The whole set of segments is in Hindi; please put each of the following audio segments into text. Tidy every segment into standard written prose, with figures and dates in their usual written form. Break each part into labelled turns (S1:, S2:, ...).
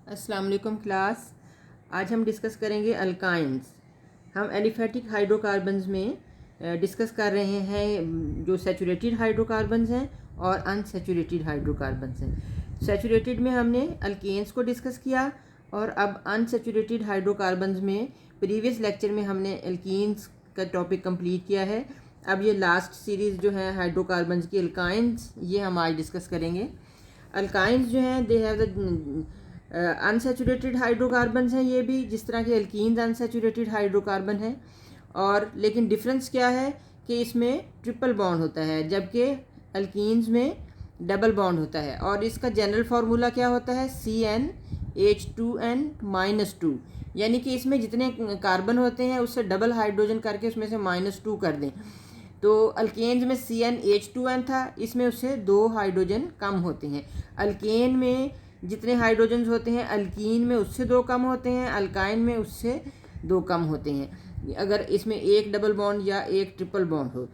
S1: अस्सलाम वालेकुम क्लास। आज हम डिस्कस करेंगे अल्काइंस। हम एलिफेटिक हाइड्रोकार्बन्स में डिस्कस कर रहे हैं जो सैचुरेटेड हाइड्रोकार्बन्स हैं और अनसैचुरेटेड हाइड्रोकार्बन्स हैं। सैचुरेटेड में हमने अल्केन्स को डिस्कस किया और अब अनसैचुरेटेड हाइड्रोकार्बन्स में प्रीवियस लेक्चर में हमने एल्कीन्स का टॉपिक कंप्लीट किया है। अब ये लास्ट सीरीज़ जो है हाइड्रोकार्बन्स की अल्काइंस, ये हम आज डिस्कस करेंगे। अल्काइंस जो हैं they have the unsaturated hydrocarbons हैं, ये भी जिस तरह के एल्कीन्स अनसैचुरेटेड हाइड्रोकार्बन है। और लेकिन डिफरेंस क्या है कि इसमें ट्रिपल बॉन्ड होता है जबकि एल्कीन्स में डबल बॉन्ड होता है। और इसका जनरल फार्मूला क्या होता है? CnH2n-2, यानी कि इसमें जितने कार्बन होते हैं उससे डबल हाइड्रोजन करके उसमें से -2 कर दें। तो अल्केन्स में CnH2n था, इसमें उससे 2 हाइड्रोजन कम होते हैं। अल्केन में जितने हाइड्रोजन्स होते हैं अल्कीन में उससे 2 कम होते हैं, अल्काइन में उससे 2 कम होते हैं अगर इसमें एक डबल बॉन्ड या एक ट्रिपल बॉन्ड हो।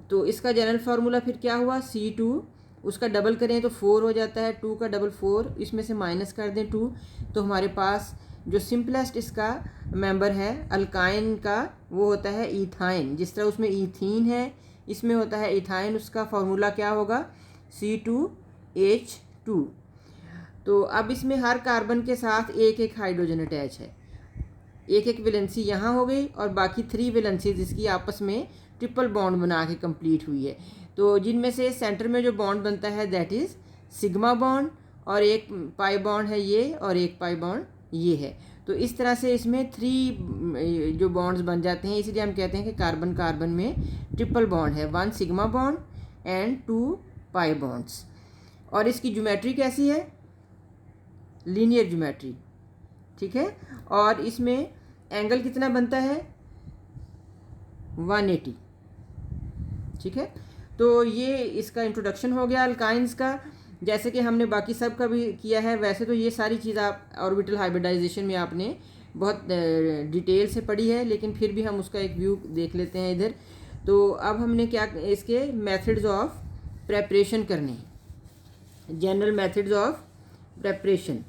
S1: तो इसका जनरल फार्मूला फिर क्या हुआ? C2, उसका डबल करें तो 4 हो जाता है, 2 का डबल 4, इसमें से माइनस कर दें 2, तो हमारे पास जो सिंपलेस्ट इसका मेंबर है अल्काइन का वो होता है इथाइन। जिस तरह उसमें इथीन है इसमें होता है इथाइन, उसका फार्मूला क्या होगा? C2H2। तो अब इसमें हर कार्बन के साथ एक एक हाइड्रोजन अटैच है, एक एक वैलेंसी यहाँ हो गई और बाकी 3 वैलेंसीज इसकी आपस में ट्रिपल बॉन्ड बना के कंप्लीट हुई है। तो जिनमें से सेंटर में जो बॉन्ड बनता है दैट इज़ सिग्मा बॉन्ड, और एक पाई बॉन्ड है ये और एक पाई बॉन्ड ये है। तो इस तरह से इसमें 3 जो बॉन्ड्स बन जाते हैं, इसलिए हम कहते हैं कि कार्बन कार्बन में ट्रिपल बॉन्ड है, 1 sigma bond and 2 pi bonds. और इसकी ज्योमेट्री कैसी है? लीनियर ज्योमेट्री, ठीक है। और इसमें एंगल कितना बनता है? 180, ठीक है। तो ये इसका इंट्रोडक्शन हो गया अल्काइंस का। जैसे कि हमने बाकी सब का भी किया है, वैसे तो ये सारी चीज़ आप ऑर्बिटल हाइब्रिडाइजेशन में आपने बहुत डिटेल से पढ़ी है, लेकिन फिर भी हम उसका एक व्यू देख लेते हैं इधर। तो अब हमने क्या इसके मेथड्स ऑफ प्रेपरेशन करने हैं, जनरल मेथड्स ऑफ प्रेपरेशन।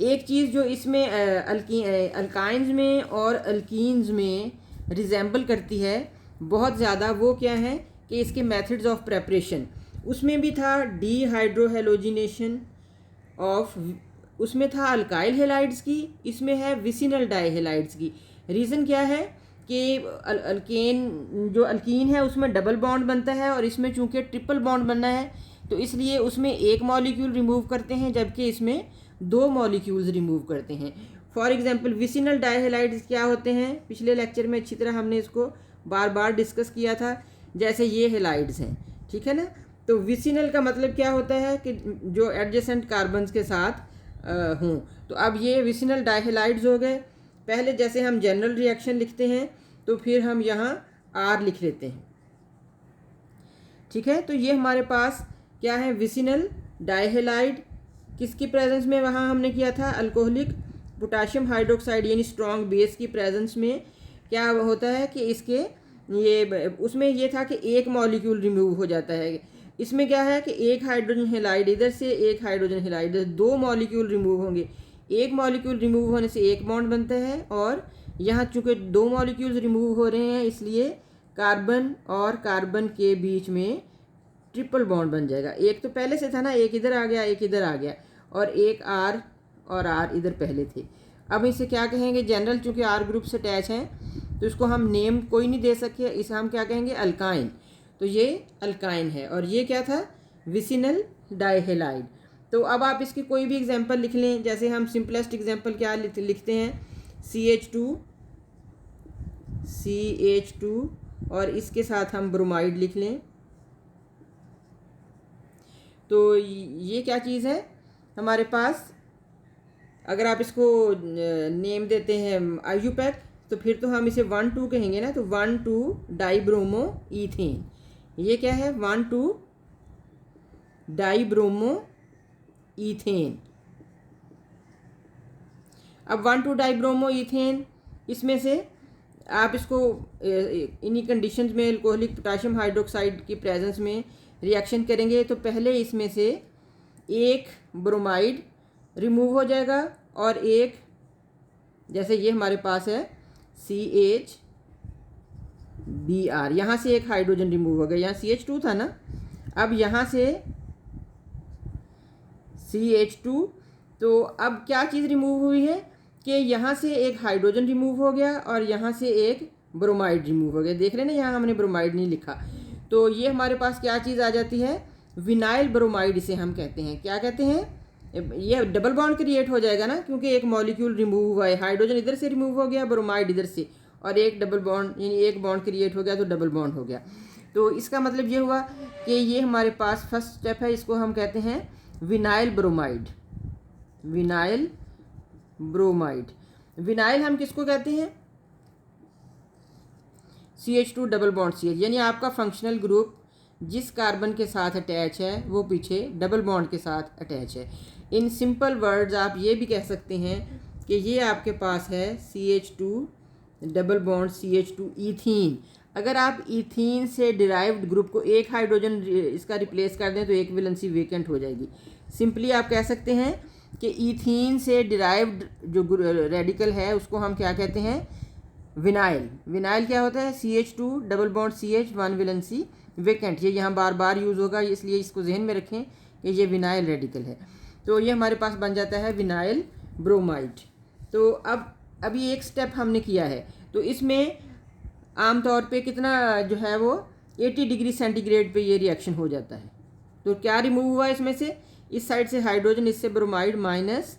S1: एक चीज़ जो इसमें अल्काइंस में और अल्कीन्स में रिजेंबल करती है बहुत ज़्यादा, वो क्या है कि इसके मेथड्स ऑफ प्रेपरेशन। उसमें भी था डीहाइड्रोहेलोजिनेशन ऑफ, उसमें था अल्काइल हेलाइड्स की, इसमें है विसिनल डाइहेलाइड्स की। रीज़न क्या है कि अल्केन जो अल्कीन है उसमें डबल बॉन्ड बनता है और इसमें चूंकि ट्रिपल बॉन्ड बनना है तो इसलिए उसमें एक मॉलिक्यूल रिमूव करते हैं जबकि इसमें 2 मॉलिक्यूल्स रिमूव करते हैं। फॉर एग्जांपल विसिनल डाइहेलाइड्स क्या होते हैं? पिछले लेक्चर में अच्छी तरह हमने इसको बार बार डिस्कस किया था। जैसे ये हेलाइड्स हैं, ठीक है ना। तो विसिनल का मतलब क्या होता है कि जो एडजेसेंट कार्बन्स के साथ हों। तो अब ये विसिनल डाइहेलाइड्स हो गए। पहले जैसे हम जनरल रिएक्शन लिखते हैं तो फिर हम यहाँ R लिख लेते हैं, ठीक है। तो ये हमारे पास क्या है? विसिनल डाइहेलाइड किसकी प्रेजेंस में वहाँ हमने किया था? अल्कोहलिक पोटाशियम हाइड्रोक्साइड यानी स्ट्रॉन्ग बेस की प्रेजेंस में क्या होता है कि इसके ये उसमें ये था कि एक मॉलिक्यूल रिमूव हो जाता है। इसमें क्या है कि एक हाइड्रोजन हेलाइड इधर से, एक हाइड्रोजन हेलाइड इधर, 2 मॉलिक्यूल रिमूव होंगे। एक मॉलिक्यूल रिमूव होने से एक बॉन्ड बनता है और यहाँ चूँकि 2 मॉलिक्यूल्स रिमूव हो रहे हैं इसलिए कार्बन और कार्बन के बीच में ट्रिपल बॉन्ड बन जाएगा। एक तो पहले से था ना, एक इधर आ गया एक इधर आ गया और एक R और R इधर पहले थे। अब इसे क्या कहेंगे? जनरल, चूँकि R ग्रुप से अटैच हैं तो इसको हम नेम कोई नहीं दे सके, इसे हम क्या कहेंगे? अल्काइन। तो ये अल्काइन है और ये क्या था? Vicinal dihalide. तो अब आप इसकी कोई भी एग्जांपल लिख लें। जैसे हम सिंपलेस्ट एग्जांपल क्या लिखते हैं? CH2 और इसके साथ हम ब्रोमाइड लिख लें। तो ये क्या चीज़ है हमारे पास? अगर आप इसको नेम देते हैं आयुपैक तो फिर तो हम इसे 1,2 कहेंगे ना। तो 1,2 डाइब्रोमो ईथेन। ये क्या है? 1,2 डाइब्रोमो ईथेन। अब 1,2 डाइब्रोमो ईथेन, इसमें से आप इसको इन्हीं कंडीशंस में अल्कोहलिक पोटाशियम हाइड्रोक्साइड की प्रेजेंस में रिएक्शन करेंगे तो पहले इसमें से एक ब्रोमाइड रिमूव हो जाएगा और एक, जैसे ये हमारे पास है CH Br, यहाँ से एक हाइड्रोजन रिमूव हो गया, यहाँ CH2 था ना, अब यहाँ से CH2, तो अब क्या चीज़ रिमूव हुई है कि यहाँ से एक हाइड्रोजन रिमूव हो गया और यहाँ से एक ब्रोमाइड रिमूव हो गया। देख रहे हैं ना, यहाँ हमने ब्रोमाइड नहीं लिखा, तो ये हमारे पास क्या चीज़ आ जाती है, विनाइल ब्रोमाइड इसे हम कहते हैं। क्या कहते हैं, ये डबल बॉन्ड क्रिएट हो जाएगा ना, क्योंकि एक मॉलिक्यूल रिमूव हुआ है, हाइड्रोजन इधर से रिमूव हो गया, ब्रोमाइड इधर से, और एक डबल बॉन्ड यानी एक बॉन्ड क्रिएट हो गया तो डबल बॉन्ड हो गया। तो इसका मतलब ये हुआ कि ये हमारे पास फर्स्ट स्टेप है, इसको हम कहते हैं vinyl bromide. Vinyl bromide, vinyl हम किसको कहते हैं, CH2 डबल बॉन्ड CH, यानी आपका फंक्शनल ग्रुप जिस कार्बन के साथ अटैच है वो पीछे डबल बॉन्ड के साथ अटैच है। इन सिंपल वर्ड्स आप ये भी कह सकते हैं कि ये आपके पास है CH2 double bond CH2 ethene. अगर आप ईथीन से डिराइव्ड ग्रुप को एक हाइड्रोजन इसका रिप्लेस कर दें तो एक वैलेंसी वेकेंट हो जाएगी। सिंपली आप कह सकते हैं कि ईथीन से डिराइव्ड जो रेडिकल है उसको हम क्या कहते हैं, विनाइल। विनाइल क्या होता है, CH2 double bond CH, one valency vacant. ये यहाँ बार बार यूज़ होगा, इसलिए इसको जहन में रखें कि ये विनाइल रेडिकल है। तो ये हमारे पास बन जाता है विनाइल ब्रोमाइड। तो अब अभी एक स्टेप हमने किया है, तो इसमें आमतौर पे कितना जो है वो 80 डिग्री सेंटीग्रेड पे ये रिएक्शन हो जाता है। तो क्या रिमूव हुआ इसमें से, इस साइड से हाइड्रोजन, इससे ब्रोमाइड माइनस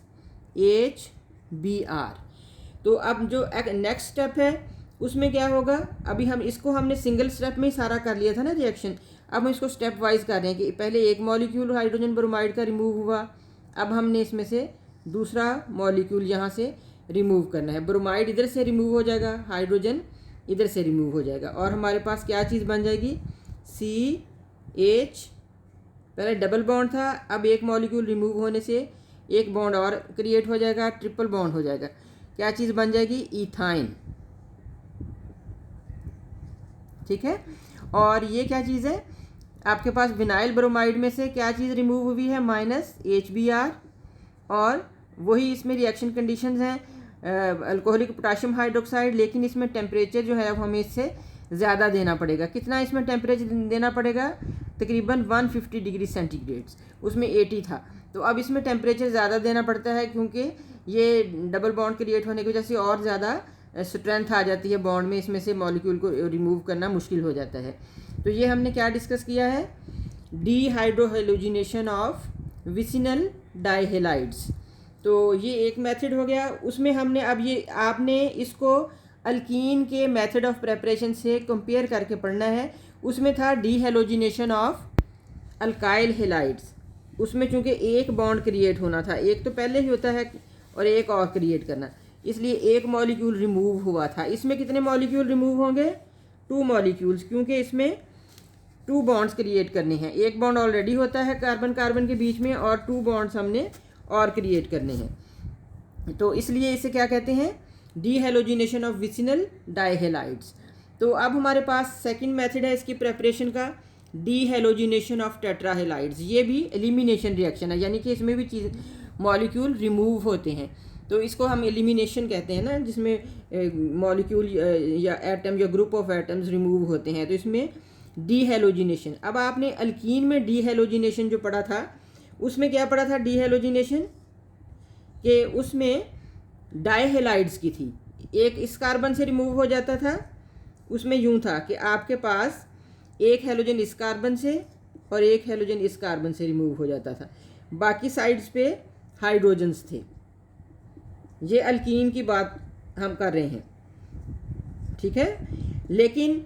S1: HBr। तो अब जो नेक्स्ट स्टेप है उसमें क्या होगा, अभी हम इसको हमने सिंगल स्टेप में ही सारा कर लिया था ना रिएक्शन, अब हम इसको स्टेप वाइज कर रहे हैं कि पहले एक मॉलिक्यूल हाइड्रोजन ब्रोमाइड का रिमूव हुआ, अब हमने इसमें से दूसरा मॉलिक्यूल यहाँ से रिमूव करना है। ब्रोमाइड इधर से रिमूव हो जाएगा, हाइड्रोजन इधर से रिमूव हो जाएगा, और हमारे पास क्या चीज़ बन जाएगी, CH, पहले डबल बॉन्ड था, अब एक मॉलिक्यूल रिमूव होने से एक बॉन्ड और क्रिएट हो जाएगा, ट्रिपल बॉन्ड हो जाएगा। क्या चीज़ बन जाएगी, इथाइन। ठीक है, और ये क्या चीज़ है आपके पास, विनाइल ब्रोमाइड में से क्या चीज़ रिमूव हुई है, माइनस HBr, और वही इसमें रिएक्शन कंडीशंस हैं अल्कोहलिक पोटाशियम हाइड्रोक्साइड, लेकिन इसमें टेम्परेचर जो है वो हमें इससे ज़्यादा देना पड़ेगा। कितना इसमें टेम्परेचर देना पड़ेगा, तकरीबन 150 डिग्री सेंटीग्रेड्स, उसमें 80 था, तो अब इसमें टेम्परेचर ज़्यादा देना पड़ता है क्योंकि ये डबल बॉन्ड क्रिएट होने की वजह से और ज़्यादा स्ट्रेंथ आ जाती है बॉन्ड में, इसमें से मॉलिक्यूल को रिमूव करना मुश्किल हो जाता है। तो ये हमने क्या डिस्कस किया है, डीहाइड्रोहेलोजिनेशन ऑफ विसिनल डाइहेलाइड्स। तो ये एक मेथड हो गया, उसमें हमने अब ये आपने इसको अल्कीन के मेथड ऑफ प्रेपरेशन से कंपेयर करके पढ़ना है। उसमें था डीहेलोजिनेशन ऑफ अल्काइल हेलाइड्स, उसमें चूँकि एक बॉन्ड क्रिएट होना था, एक तो पहले ही होता है और एक और क्रिएट करना, इसलिए एक मॉलिक्यूल रिमूव हुआ था। इसमें कितने मॉलिक्यूल रिमूव होंगे, 2 मॉलिक्यूल्स, क्योंकि इसमें 2 बॉन्ड्स क्रिएट करने हैं। एक बॉन्ड ऑलरेडी होता है कार्बन कार्बन के बीच में और 2 बॉन्ड्स हमने और क्रिएट करने हैं, तो इसलिए इसे क्या कहते हैं, डीहेलोजिनेशन ऑफ विसिनल डाइहेलाइड्स। तो अब हमारे पास सेकंड मेथड है इसकी प्रेपरेशन का, डीहेलोजिनेशन ऑफ टेट्राहेलाइड्स। ये भी एलिमिनेशन रिएक्शन है, यानी कि इसमें भी चीज़ मॉलिक्यूल रिमूव होते हैं, तो इसको हम एलिमिनेशन कहते हैं ना, जिसमें मॉलिक्यूल या एटम या ग्रुप ऑफ एटम्स रिमूव होते हैं, तो इसमें डीहेलोजिनेशन। अब आपने अल्कीन में डीहेलोजिनेशन जो पढ़ा था उसमें क्या पढ़ा था, डीहेलोजिनेशन के उसमें डाइहेलाइड्स की थी, एक इस कार्बन से रिमूव हो जाता था, उसमें यूं था कि आपके पास एक हेलोजन इस कार्बन से और एक हेलोजन इस कार्बन से रिमूव हो जाता था, बाकी साइड्स पे हाइड्रोजन्स थे। ये अल्कीन की बात हम कर रहे हैं, ठीक है। लेकिन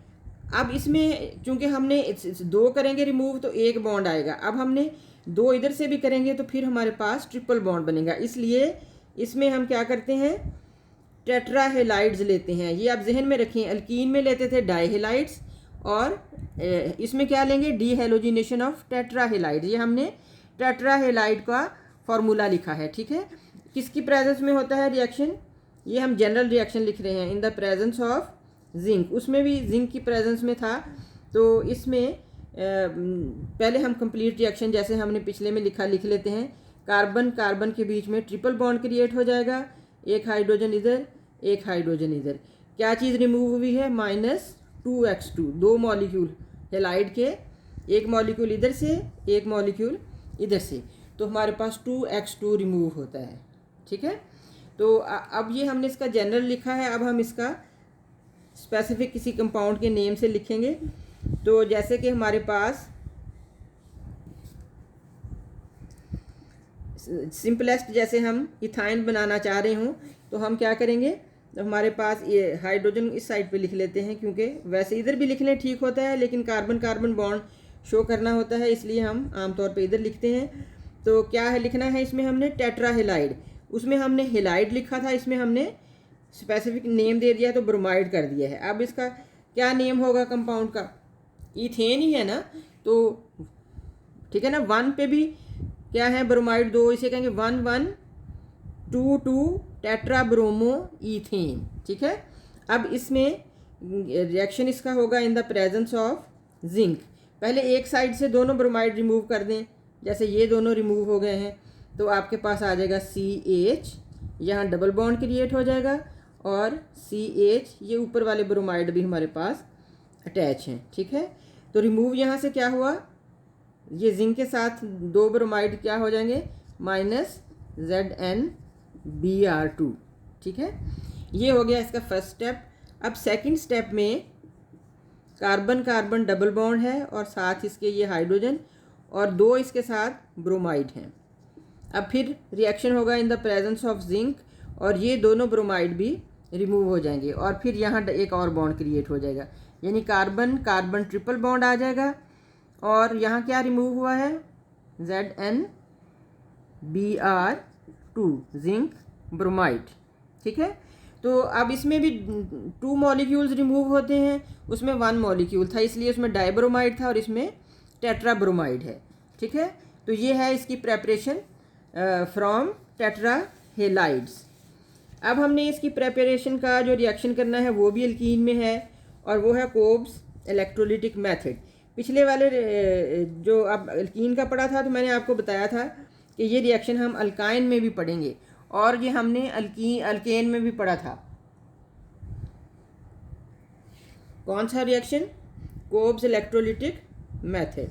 S1: अब इसमें चूंकि हमने 2 करेंगे रिमूव तो एक बॉन्ड आएगा, अब हमने 2 इधर से भी करेंगे तो फिर हमारे पास ट्रिपल बॉन्ड बनेगा, इसलिए इसमें हम क्या करते हैं, टेट्राहेलाइड्स लेते हैं। ये आप जहन में रखें, अल्कीन में लेते थे डाइहेलाइड्स और इसमें क्या लेंगे, डीहेलोजिनेशन ऑफ टेट्राहेलाइड्स। ये हमने टेट्राहेलाइड का फॉर्मूला लिखा है, ठीक है। किसकी प्रेजेंस में होता है रिएक्शन, ये हम जनरल रिएक्शन लिख रहे हैं, इन द प्रेजेंस ऑफ जिंक। उसमें भी जिंक की प्रेजेंस में था, तो इसमें पहले हम कंप्लीट रिएक्शन जैसे हमने पिछले में लिखा लिख लेते हैं कार्बन कार्बन के बीच में ट्रिपल बॉन्ड क्रिएट हो जाएगा, एक हाइड्रोजन इधर, एक हाइड्रोजन इधर। क्या चीज़ रिमूव हुई है? -2x2, दो मॉलिक्यूल हेलाइड के, एक मॉलिक्यूल इधर से, एक मॉलिक्यूल इधर से, तो हमारे पास 2x2 रिमूव होता है। ठीक है, तो अब ये हमने इसका जनरल लिखा है, अब हम इसका स्पेसिफिक किसी कंपाउंड के नेम से लिखेंगे। तो जैसे कि हमारे पास सिंपलेस्ट, जैसे हम इथाइन बनाना चाह रहे हों तो हम क्या करेंगे, तो हमारे पास ये हाइड्रोजन इस साइड पे लिख लेते हैं, क्योंकि वैसे इधर भी लिखने ठीक होता है लेकिन कार्बन कार्बन बॉन्ड शो करना होता है, इसलिए हम आमतौर पे इधर लिखते हैं। तो क्या है लिखना है इसमें, हमने टेट्रा हेलाइड, उसमें हमने हेलाइड लिखा था, इसमें हमने स्पेसिफिक नेम दे दिया तो ब्रोमाइड कर दिया है। अब इसका क्या नेम होगा कंपाउंड का? इथेन ही है ना, तो ठीक है ना। 1 पे भी क्या है, ब्रोमाइड 2, इसे कहेंगे 1,1,2,2 टेट्रा ब्रोमो ईथेन। ठीक है, अब इसमें रिएक्शन इसका होगा इन द प्रेजेंस ऑफ जिंक। पहले एक साइड से दोनों ब्रोमाइड रिमूव कर दें, जैसे ये दोनों रिमूव हो गए हैं, तो आपके पास आ जाएगा CH, यहाँ डबल बॉन्ड क्रिएट हो जाएगा, और CH, ये ऊपर वाले ब्रोमाइड भी हमारे पास अटैच हैं। ठीक है, तो रिमूव यहाँ से क्या हुआ, ये जिंक के साथ दो ब्रोमाइड क्या हो जाएंगे, -ZnBr2। ठीक है, ये हो गया इसका फर्स्ट स्टेप। अब सेकंड स्टेप में कार्बन कार्बन डबल बॉन्ड है और साथ इसके ये हाइड्रोजन, और दो इसके साथ ब्रोमाइड हैं। अब फिर रिएक्शन होगा इन द प्रेजेंस ऑफ जिंक, और ये दोनों ब्रोमाइड भी रिमूव हो जाएंगे, और फिर यहाँ एक और बॉन्ड क्रिएट हो जाएगा, यानी कार्बन कार्बन ट्रिपल बॉन्ड आ जाएगा। और यहाँ क्या रिमूव हुआ है, ZnBr2, जिंक ब्रोमाइड। ठीक है, तो अब इसमें भी 2 मॉलिक्यूल्स रिमूव होते हैं, उसमें 1 मॉलिक्यूल था इसलिए उसमें डाइब्रोमाइड था और इसमें टेट्राब्रोमाइड है। ठीक है, तो ये है इसकी प्रेपरेशन फ्रॉम टेट्रा हेलाइड्स। अब हमने इसकी प्रेपरेशन का जो रिएक्शन करना है वो भी अल्कीन में है, और वो है कोब्स इलेक्ट्रोलिटिक मेथड। पिछले वाले जो अब अल्कीन का पढ़ा था तो मैंने आपको बताया था कि ये रिएक्शन हम अल्काइन में भी पढ़ेंगे, और ये हमने अल्केन में भी पढ़ा था। कौन सा रिएक्शन? कोब्स electrolytic method.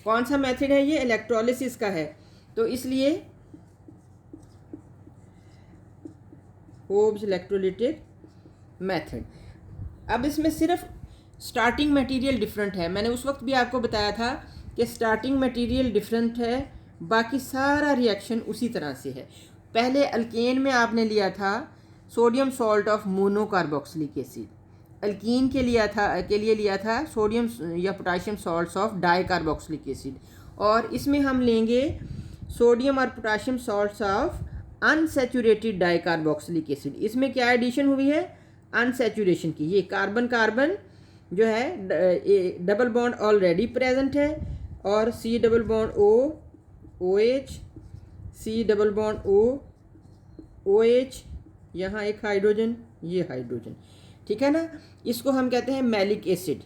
S1: कौन सा मेथड है ये? इलेक्ट्रोलिसिस का है, तो इसलिए कोब्स इलेक्ट्रोलिटिक मेथड। अब इसमें सिर्फ स्टार्टिंग मटेरियल डिफरेंट है, मैंने उस वक्त भी आपको बताया था कि स्टार्टिंग मटेरियल डिफरेंट है, बाकी सारा रिएक्शन उसी तरह से है। पहले अल्केन में आपने लिया था sodium salt of monocarboxylic acid, alkyne के लिए लिया था सोडियम या potassium salts of dicarboxylic acid, और इसमें हम लेंगे सोडियम और potassium salts of unsaturated dicarboxylic acid. इसमें क्या एडिशन हुई है? अनसैचुरेशन की। ये कार्बन कार्बन जो है डबल बॉन्ड ऑलरेडी प्रेजेंट है, और C double bond O OH, C double bond O OH, यहाँ एक हाइड्रोजन, ये हाइड्रोजन। ठीक है ना, इसको हम कहते हैं मैलिक एसिड।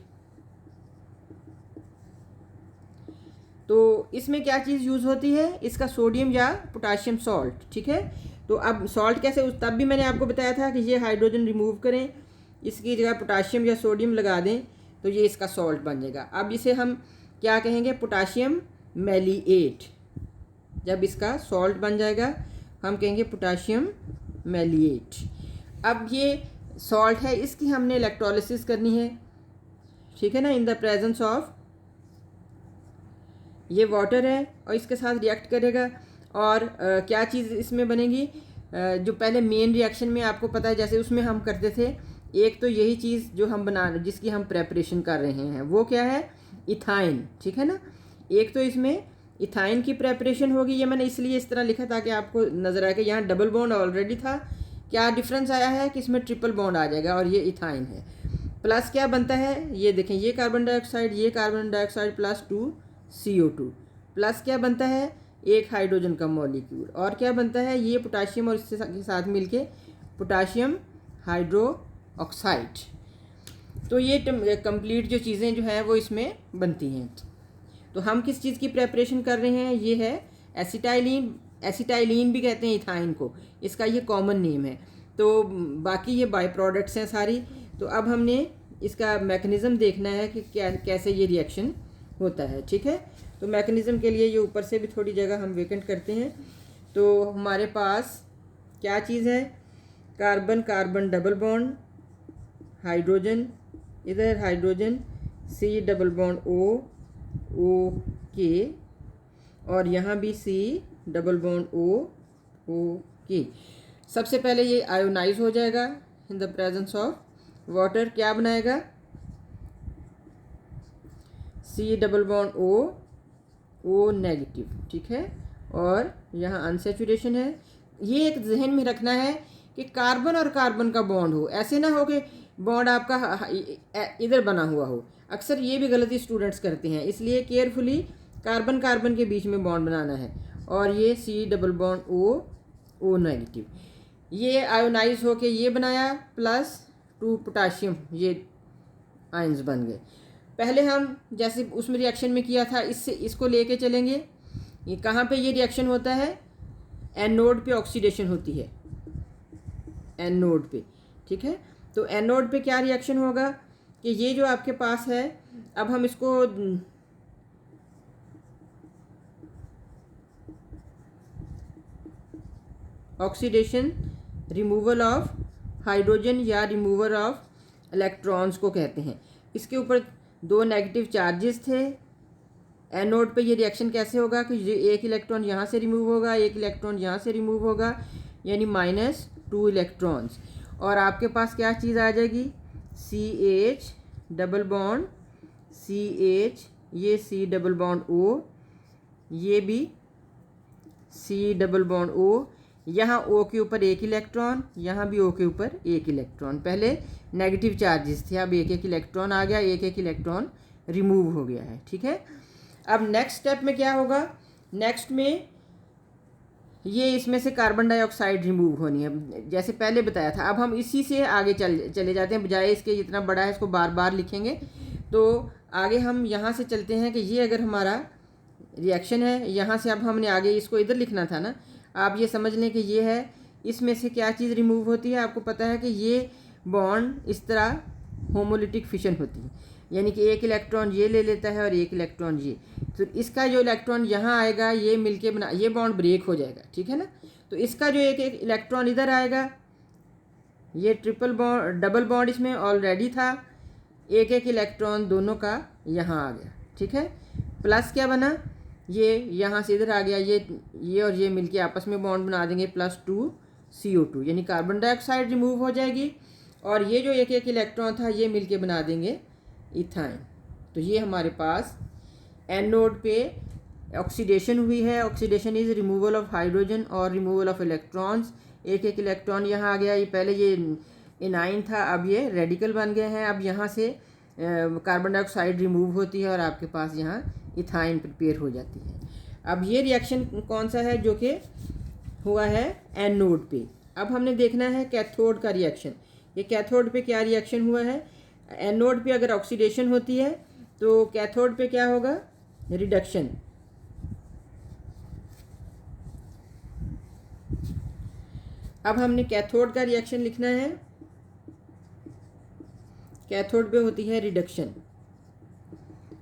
S1: तो इसमें क्या चीज़ यूज़ होती है? इसका सोडियम या पोटाशियम सॉल्ट। ठीक है, तो अब सॉल्ट कैसे, तब भी मैंने आपको बताया था कि ये हाइड्रोजन रिमूव करें, इसकी जगह पोटाशियम या सोडियम लगा दें तो ये इसका सॉल्ट बन जाएगा। अब इसे हम क्या कहेंगे? पोटाशियम मैलिएट। जब इसका सॉल्ट बन जाएगा हम कहेंगे पोटाशियम मैलिएट। अब ये सॉल्ट है, इसकी हमने इलेक्ट्रोलिसिस करनी है। ठीक है ना, इन द प्रेजेंस ऑफ, ये वाटर है और इसके साथ रिएक्ट करेगा, और क्या चीज़ इसमें बनेगी? जो पहले मेन रिएक्शन में आपको पता है जैसे उसमें हम करते थे, एक तो यही चीज़ जो हम जिसकी हम प्रेपरेशन कर रहे हैं वो क्या है? इथाइन। ठीक है ना, एक तो इसमें इथाइन की प्रेपरेशन होगी, ये मैंने इसलिए इस तरह लिखा ताकि आपको नज़र आए कि यहाँ डबल बॉन्ड ऑलरेडी था, क्या डिफरेंस आया है कि इसमें ट्रिपल बॉन्ड आ जाएगा, और ये इथाइन है। प्लस क्या बनता है? ये देखें, ये कार्बन डाइऑक्साइड, ये carbon dioxide plus 2 CO2, plus क्या बनता है? एक हाइड्रोजन का मॉलिक्यूल, और क्या बनता है? ये पोटाशियम और इसके साथ मिलके पोटाशियम हाइड्रो ऑक्साइड। तो ये कंप्लीट जो चीज़ें जो हैं वो इसमें बनती हैं। तो हम किस चीज़ की प्रेपरेशन कर रहे हैं? ये है एसिटाइलिन भी कहते हैं इथाइन को, इसका ये कॉमन नेम है। तो बाकी ये बाई प्रोडक्ट्स हैं सारी। तो अब हमने इसका मैकेनिज़्म देखना है कि क्या कैसे ये रिएक्शन होता है, ठीक है। तो मैकेनिज़्म के लिए ये ऊपर से भी थोड़ी जगह हम वेकेंट करते हैं। तो हमारे पास क्या चीज़ है, carbon carbon double bond, hydrogen, इधर hydrogen C double bond O के, और यहाँ भी सी डबल बॉन्ड ओ के। सबसे पहले ये आयोनाइज हो जाएगा in the presence of water, क्या बनाएगा, C double bond O negative, ठीक है। और यहाँ अनसेचुरेशन है। ये एक जहन में रखना है कि कार्बन और कार्बन का बॉन्ड हो, ऐसे ना हो कि बॉन्ड आपका इधर बना हुआ हो। अक्सर ये भी गलती स्टूडेंट्स करते हैं, इसलिए केयरफुली कार्बन कार्बन के बीच में बॉन्ड बनाना है। और ये C double bond O negative, ये आयोनाइज होके ये बनाया, प्लस 2 पोटाशियम, ये आयंस बन गए। पहले हम जैसे उसमें रिएक्शन में किया था, इससे इसको लेके चलेंगे। ये कहाँ पे ये रिएक्शन होता है, एनोड पे ऑक्सीडेशन होती है, एनोड पे, ठीक है। तो एनोड पे क्या रिएक्शन होगा कि ये जो आपके पास है, अब हम इसको ऑक्सीडेशन, रिमूवल ऑफ हाइड्रोजन या रिमूवल ऑफ इलेक्ट्रॉन्स को कहते हैं। इसके ऊपर 2 नेगेटिव चार्जेस थे। एनोड पे ये रिएक्शन कैसे होगा कि ये एक इलेक्ट्रॉन यहाँ से रिमूव होगा, एक इलेक्ट्रॉन यहाँ से रिमूव होगा, यानी -2 इलेक्ट्रॉन्स। और आपके पास क्या चीज़ आ जाएगी, CH डबल बॉन्ड CH, ये C डबल बॉन्ड O, ये भी C डबल बॉन्ड O। यहाँ O के ऊपर एक इलेक्ट्रॉन, यहाँ भी O के ऊपर एक इलेक्ट्रॉन। पहले नेगेटिव चार्जेस थे, अब एक इलेक्ट्रॉन आ गया, एक इलेक्ट्रॉन रिमूव हो गया है, ठीक है। अब नेक्स्ट स्टेप में क्या होगा, नेक्स्ट में ये इसमें से कार्बन डाइऑक्साइड रिमूव होनी है, जैसे पहले बताया था। अब हम इसी से आगे चले जाते हैं, बजाय इसके इतना बड़ा है इसको बार बार लिखेंगे। तो आगे हम यहाँ से चलते हैं कि ये अगर हमारा रिएक्शन है, यहाँ से अब हमने आगे इसको इधर लिखना था ना। आप ये समझ लें कि ये है, इसमें से क्या चीज़ रिमूव होती है, आपको पता है कि ये बॉन्ड इस तरह होमोलिटिक फिशन होती है, यानी कि एक इलेक्ट्रॉन ये ले लेता है और एक इलेक्ट्रॉन ये। तो इसका जो इलेक्ट्रॉन यहाँ आएगा, ये मिलके बना, ये बॉन्ड ब्रेक हो जाएगा, ठीक है ना। तो इसका जो एक इलेक्ट्रॉन इधर आएगा, ये डबल बॉन्ड इसमें ऑलरेडी था, एक इलेक्ट्रॉन दोनों का यहाँ आ गया, ठीक है। प्लस क्या बना, ये यहाँ से इधर आ गया, ये और ये मिलके आपस में बॉन्ड बना देंगे, +2 CO2, यानी कार्बन डाइऑक्साइड रिमूव हो जाएगी। और ये जो एक इलेक्ट्रॉन था, ये मिलके बना देंगे इथाइन। तो ये हमारे पास एनोड पे ऑक्सीडेशन हुई है। Oxidation is removal of hydrogen और रिमूवल ऑफ इलेक्ट्रॉन्स। एक इलेक्ट्रॉन यहाँ आ गया, ये पहले ये एनाइन था, अब ये रेडिकल बन गए हैं। अब यहाँ से कार्बन डाइऑक्साइड रिमूव होती है और आपके पास यहाँ इथाइन प्रिपेयर हो जाती है। अब ये रिएक्शन कौन सा है जो कि हुआ है एनोड पे। अब हमने देखना है कैथोड का रिएक्शन। ये कैथोड पे क्या रिएक्शन हुआ है, एनोड पे अगर ऑक्सीडेशन होती है तो कैथोड पे क्या होगा, रिडक्शन। अब हमने कैथोड का रिएक्शन लिखना है, कैथोड पे होती है रिडक्शन।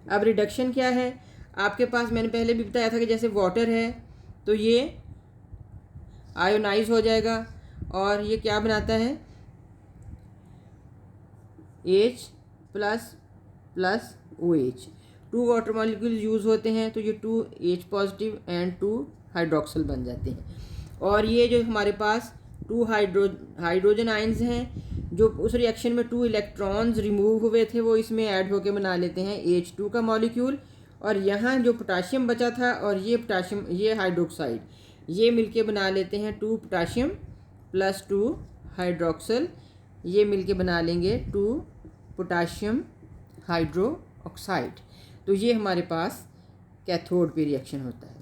S1: अब रिडक्शन क्या है, आपके पास मैंने पहले भी बताया था कि जैसे वाटर है तो ये आयोनाइज हो जाएगा और ये क्या बनाता है, H plus OH। 2 water molecule use होते हैं तो ये 2 H पॉजिटिव एंड 2 हाइड्रोक्सल बन जाते हैं। और ये जो हमारे पास 2 हाइड्रोजन आयंस हैं, जो उस रिएक्शन में 2 इलेक्ट्रॉन्स रिमूव हुए थे, वो इसमें ऐड होके बना लेते हैं H2 का मॉलिक्यूल। और यहाँ जो पोटाशियम बचा था और ये पोटाशियम, ये हाइड्रोक्साइड, ये मिलके बना लेते हैं 2 पोटाशियम प्लस 2 हाइड्रोक्सल, ये मिलके बना लेंगे 2 पोटाशियम हाइड्रो ऑक्साइड। तो ये हमारे पास कैथोड पे रिएक्शन होता है।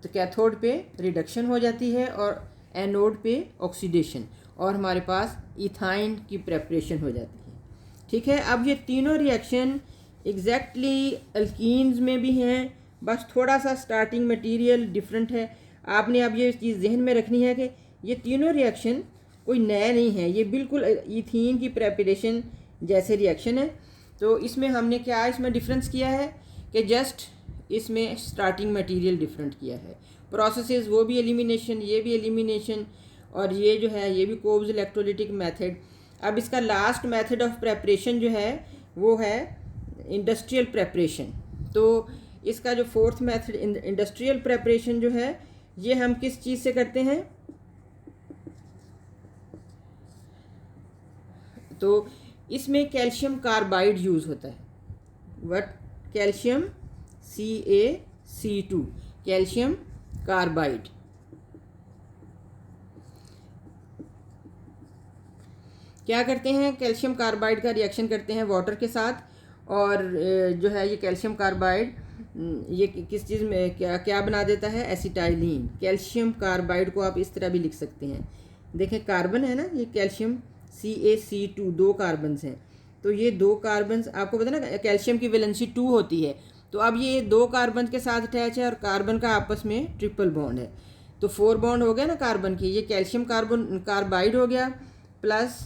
S1: तो कैथोड पे रिडक्शन हो जाती है और एनोड पे ऑक्सीडेशन, और हमारे पास इथाइन की प्रेपरेशन हो जाती है, ठीक है। अब ये तीनों रिएक्शन एग्जैक्टली अल्कीन्स में भी हैं, बस थोड़ा सा स्टार्टिंग मटेरियल डिफरेंट है। आपने अब ये चीज़ जहन में रखनी है कि ये तीनों रिएक्शन कोई नया नहीं है, ये बिल्कुल इथीन की प्रेपरेशन जैसे रिएक्शन है। तो इसमें हमने क्या इसमें डिफरेंस किया है कि जस्ट इसमें स्टार्टिंग मटेरियल डिफरेंट किया है। प्रोसेसेस वो भी एलिमिनेशन, ये भी एलिमिनेशन, और ये जो है ये भी कोब्स इलेक्ट्रोलिटिक मेथड। अब इसका लास्ट मेथड ऑफ प्रेपरेशन जो है वो है इंडस्ट्रियल प्रेपरेशन। तो इसका जो फोर्थ मेथड इंडस्ट्रियल प्रेपरेशन जो है ये हम किस चीज़ से करते हैं, तो इसमें कैल्शियम कार्बाइड यूज़ होता है। What calcium CaC2 calcium carbide. क्या करते हैं, कैल्शियम कार्बाइड का रिएक्शन करते हैं वाटर के साथ, और जो है ये कैल्शियम कार्बाइड ये किस चीज़ में क्या बना देता है, एसिटाइलिन। कैल्शियम कार्बाइड को आप इस तरह भी लिख सकते हैं, देखें कार्बन है ना, ये कैल्शियम CaC2 दो कार्बन्स हैं। तो ये दो कार्बन्स आपको पता ना कैल्शियम की वैलेंसी 2 होती है, तो अब ये दो कार्बन के साथ अटैच है और कार्बन का आपस में ट्रिपल बॉन्ड है, तो 4 बॉन्ड हो गया ना कार्बन की। ये कैल्शियम कार्बाइड हो गया प्लस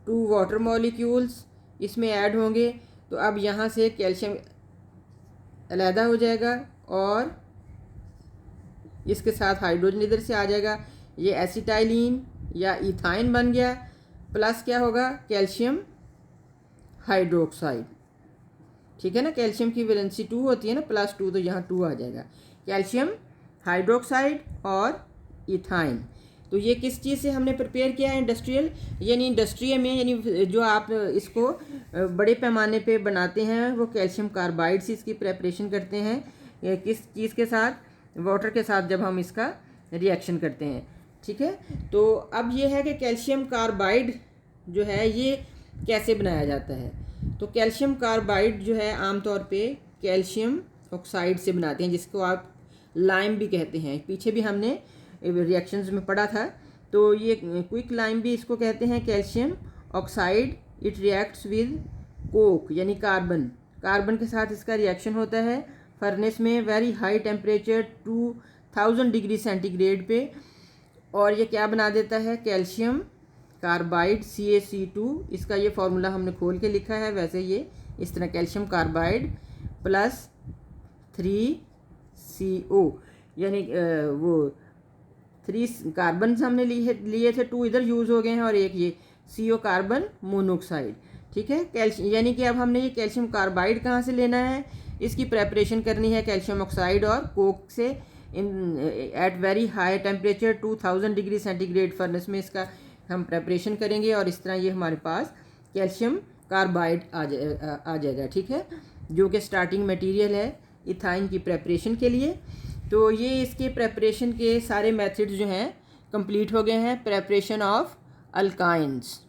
S1: 2 वाटर मॉलिक्यूल्स इसमें ऐड होंगे। तो अब यहाँ से कैल्शियम अलहदा हो जाएगा और इसके साथ हाइड्रोजन इधर से आ जाएगा, ये एसिटाइलिन या इथाइन बन गया, प्लस क्या होगा कैल्शियम हाइड्रोक्साइड। ठीक है ना, कैल्शियम की वैलेंसी 2 होती है ना, +2, तो यहाँ 2 आ जाएगा, कैल्शियम हाइड्रोक्साइड और इथाइन। तो ये किस चीज़ से हमने प्रिपेयर किया है, इंडस्ट्रियल, यानी इंडस्ट्री में, यानी जो आप इसको बड़े पैमाने पे बनाते हैं वो कैल्शियम कार्बाइड से इसकी प्रेपरेशन करते हैं। किस चीज़ के साथ, वाटर के साथ जब हम इसका रिएक्शन करते हैं। ठीक है, तो अब ये है कि कैल्शियम कार्बाइड जो है ये कैसे बनाया जाता है। तो कैल्शियम कार्बाइड जो है आमतौर पे कैल्शियम ऑक्साइड से बनाते हैं, जिसको आप लाइम भी कहते हैं, पीछे भी हमने रिएक्शंस में पढ़ा था। तो ये क्विक लाइम भी इसको कहते हैं, calcium oxide. It reacts with Coke यानी कार्बन के साथ इसका रिएक्शन होता है फर्नेस में very high temperature 2000 degree centigrade पे, और ये क्या बना देता है, कैल्शियम कार्बाइड CaC2। इसका ये फार्मूला हमने खोल के लिखा है, वैसे ये इस तरह कैल्शियम कार्बाइड प्लस 3CO, यानी वो 3 कार्बन हमने लिए थे, 2 इधर यूज़ हो गए हैं और एक ये CO कार्बन मोनोऑक्साइड। ठीक है, कैल्शियम, यानी कि अब हमने ये कैल्शियम कार्बाइड कहाँ से लेना है, इसकी प्रेपरेशन करनी है कैल्शियम ऑक्साइड और कोक से in at very high temperature 2000 degree centigrade furnace में इसका हम प्रेपरेशन करेंगे, और इस तरह ये हमारे पास कैल्शियम कार्बाइड आ जाएगा। ठीक है, जो कि स्टार्टिंग मटेरियल है इथाइन की प्रेपरेशन के लिए। तो ये इसके प्रेपरेशन के सारे मेथड्स जो हैं कंप्लीट हो गए हैं, प्रेपरेशन ऑफ अल्काइंस।